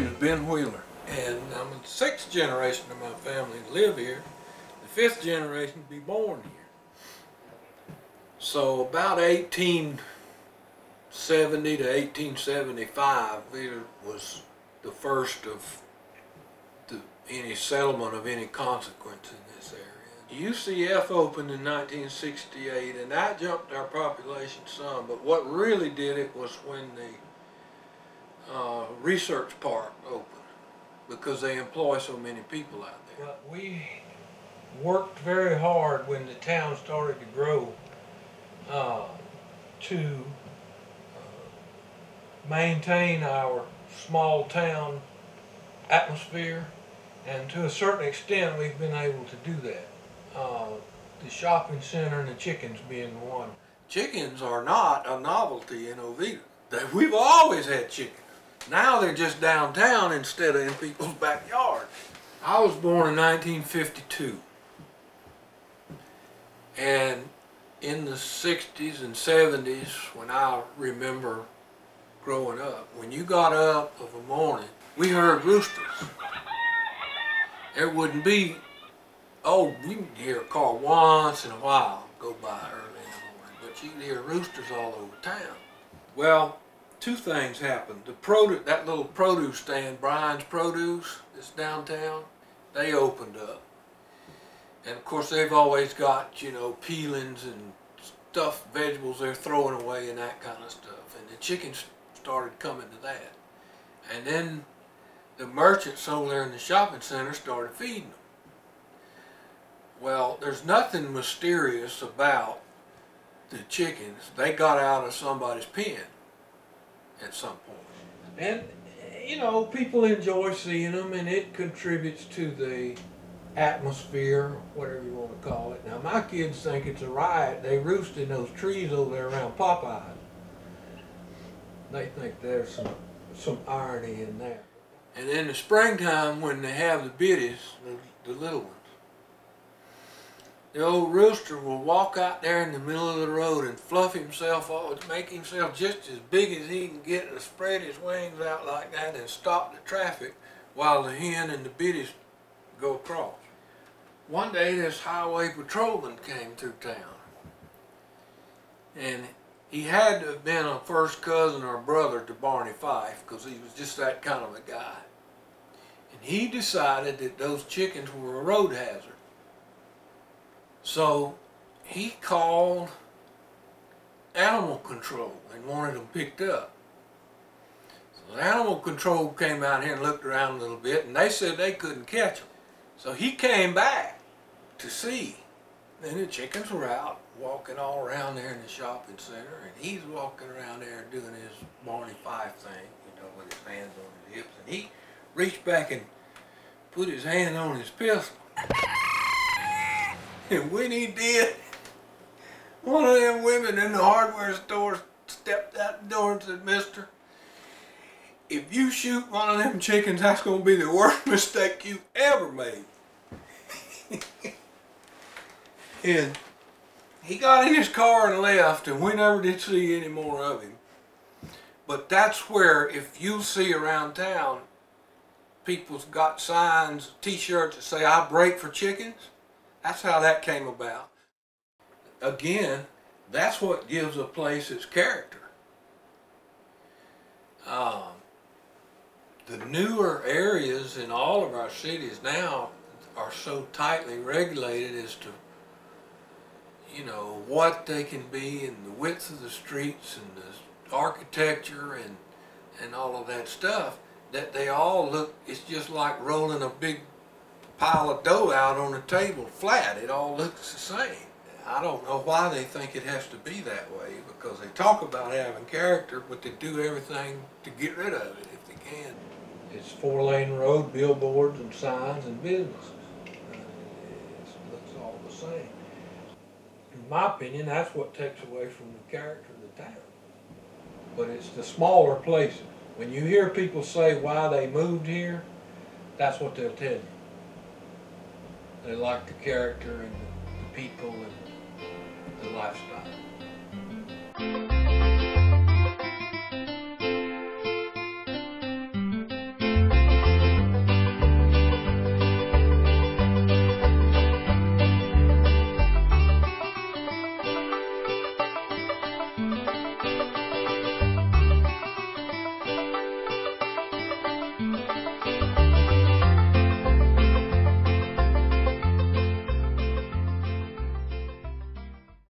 name is Ben Wheeler, and I'm the 6th generation of my family to live here. The 5th generation to be born here. So about 1870 to 1875, it was the first of any settlement of any consequence in this area. UCF opened in 1968, and that jumped our population some, but what really did it was when the research park opened, because they employ so many people out there. Well, we worked very hard when the town started to grow to maintain our small town atmosphere, and to a certain extent we've been able to do that. The shopping center and the chickens being one. Chickens are not a novelty in Oviedo. We've always had chickens. Now they're just downtown instead of in people's backyards. I was born in 1952. And in the 60s and 70s, when I remember growing up, when you got up of a morning, we heard roosters. There wouldn't be, you can hear a car once in a while go by early in the morning, but you can hear roosters all over town. Well, two things happened. That little produce stand, Brian's Produce, that's downtown, they opened up. And of course they've always got, you know, peelings and stuffed vegetables they're throwing away and that kind of stuff. And the chickens started coming to that. And then the merchants over there in the shopping center started feeding them. Well, there's nothing mysterious about the chickens. They got out of somebody's pen at some point. And, you know, people enjoy seeing them, and it contributes to the atmosphere, whatever you want to call it. Now, my kids think it's a riot. They roost in those trees over there around Popeyes. They think there's some irony in there. And in the springtime, when they have the biddies, the little ones, the old rooster will walk out there in the middle of the road and fluff himself off, make himself just as big as he can get, and spread his wings out like that and stop the traffic while the hen and the biddies go across. One day this highway patrolman came through town, and he had to have been a first cousin or brother to Barney Fife, because he was just that kind of a guy. And he decided that those chickens were a road hazard. So he called animal control and wanted them picked up. So the animal control came out here and looked around a little bit, and they said they couldn't catch them. So he came back to see. And the chickens were out walking all around there in the shopping center, and he's walking around there doing his Barney Fife thing, you know, with his hands on his hips, and he reached back and put his hand on his pistol. And when he did, one of them women in the hardware store stepped out the door and said, "Mister, if you shoot one of them chickens, that's going to be the worst mistake you've ever made." And he got in his car and left, and we never did see any more of him. But that's where, if you see around town, people's got signs, t-shirts that say, "I break for chickens." That's how that came about. Again, that's what gives a place its character. The newer areas in all of our cities now are so tightly regulated as to, you know, what they can be, and the width of the streets and the architecture and all of that stuff, that they all look, it's just like rolling a big pile of dough out on a table flat. It all looks the same. I don't know why they think it has to be that way, because they talk about having character, but they do everything to get rid of it if they can. It's 4-lane road, billboards and signs and businesses. It looks all the same. In my opinion, that's what takes away from the character of the town. But it's the smaller places. When you hear people say why they moved here, that's what they'll tell you. They like the character and the people and the lifestyle.